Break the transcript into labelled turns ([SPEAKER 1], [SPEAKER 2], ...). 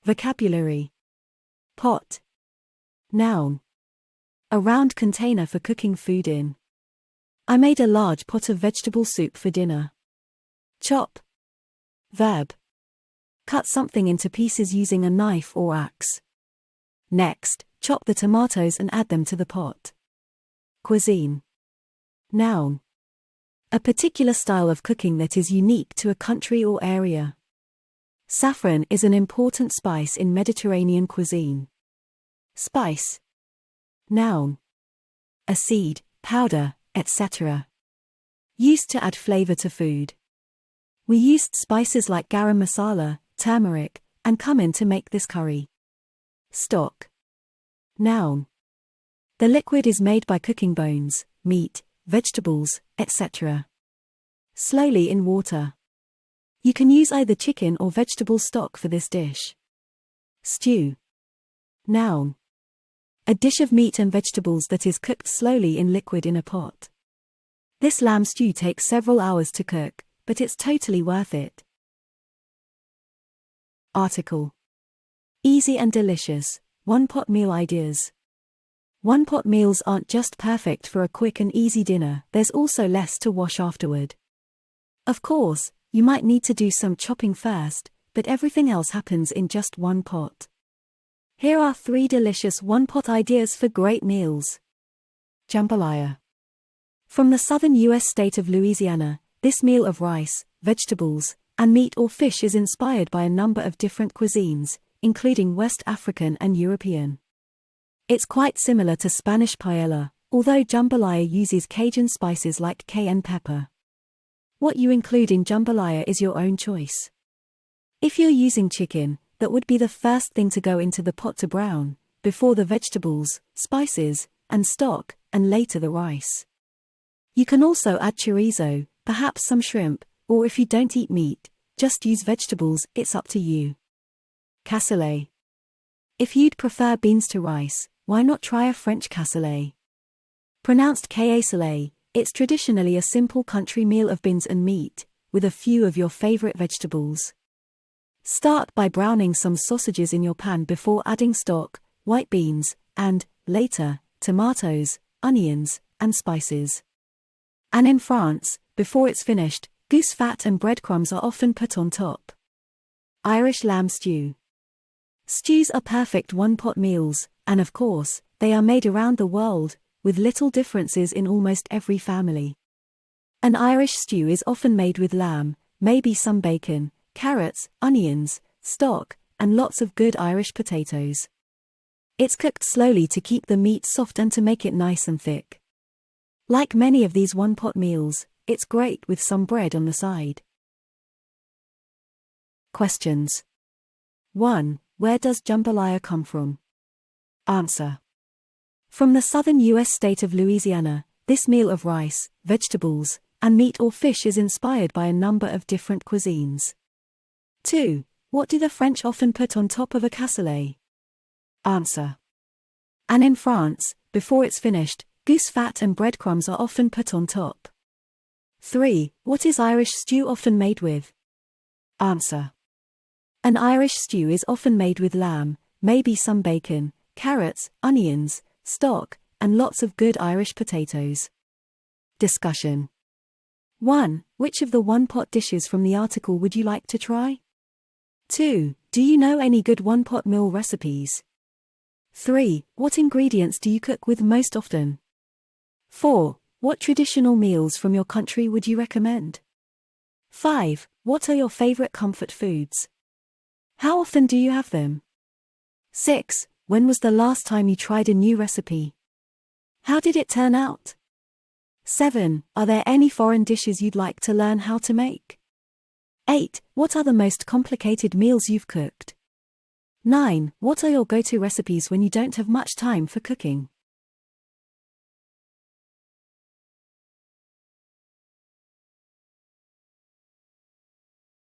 [SPEAKER 1] Vocabulary. Pot. Noun. A round container for cooking food in. I made a large pot of vegetable soup for dinner. Chop. Verb. Cut something into pieces using a knife or axe. Next, chop the tomatoes and add them to the pot. Cuisine. Noun. A particular style of cooking that is unique to a country or area. Saffron is an important spice in Mediterranean cuisine. Spice. Noun. A seed, powder, etc. Used to add flavor to food. We used spices like garam masala, turmeric, and cumin to make this curry. Stock. Noun. The liquid is made by cooking bones, meat, vegetables, etc. slowly in water. You can use either chicken or vegetable stock for this dish. Stew. Noun. A dish of meat and vegetables that is cooked slowly in liquid in a pot. This lamb stew takes several hours to cook, but it's totally worth it. Article. Easy and delicious, one-pot meal ideas. One-pot meals aren't just perfect for a quick and easy dinner, there's also less to wash afterward. Of course, you might need to do some chopping first, but everything else happens in just one pot. Here are 3 delicious one-pot ideas for great meals. Jambalaya. From the southern U.S. state of Louisiana, this meal of rice, vegetables, and meat or fish is inspired by a number of different cuisines, including West African and European. It's quite similar to Spanish paella, although jambalaya uses Cajun spices like cayenne pepper. What you include in jambalaya is your own choice. If you're using chicken, that would be the first thing to go into the pot to brown, before the vegetables, spices, and stock, and later the rice. You can also add chorizo, perhaps some shrimp, or if you don't eat meat, just use vegetables, it's up to you. Cassoulet. If you'd prefer beans to rice, why not try a French cassoulet? Pronounced cassoulet, it's traditionally a simple country meal of beans and meat, with a few of your favorite vegetables. Start by browning some sausages in your pan before adding stock, white beans, and, later, tomatoes, onions, and spices. And in France, before it's finished, goose fat and breadcrumbs are often put on top. Irish lamb stew. Stews are perfect one-pot meals, and of course, they are made around the world, with little differences in almost every family. An Irish stew is often made with lamb, maybe some bacon, carrots, onions, stock, and lots of good Irish potatoes. It's cooked slowly to keep the meat soft and to make it nice and thick. Like many of these one-pot meals, it's great with some bread on the side. Questions. 1. Where does jambalaya come from? Answer. From the southern U.S. state of Louisiana, this meal of rice, vegetables, and meat or fish is inspired by a number of different cuisines. 2. What do the French often put on top of a cassoulet? Answer. And in France, before it's finished, goose fat and breadcrumbs are often put on top. 3. What is Irish stew often made with? Answer. An Irish stew is often made with lamb, maybe some bacon, carrots, onions, stock, and lots of good Irish potatoes. Discussion. 1. Which of the one-pot dishes from the article would you like to try? 2. Do you know any good one-pot meal recipes? 3. What ingredients do you cook with most often? 4. What traditional meals from your country would you recommend? 5. What are your favorite comfort foods? How often do you have them? 6. When was the last time you tried a new recipe? How did it turn out? 7. Are there any foreign dishes you'd like to learn how to make? 8. What are the most complicated meals you've cooked? 9. What are your go-to recipes when you don't have much time for cooking?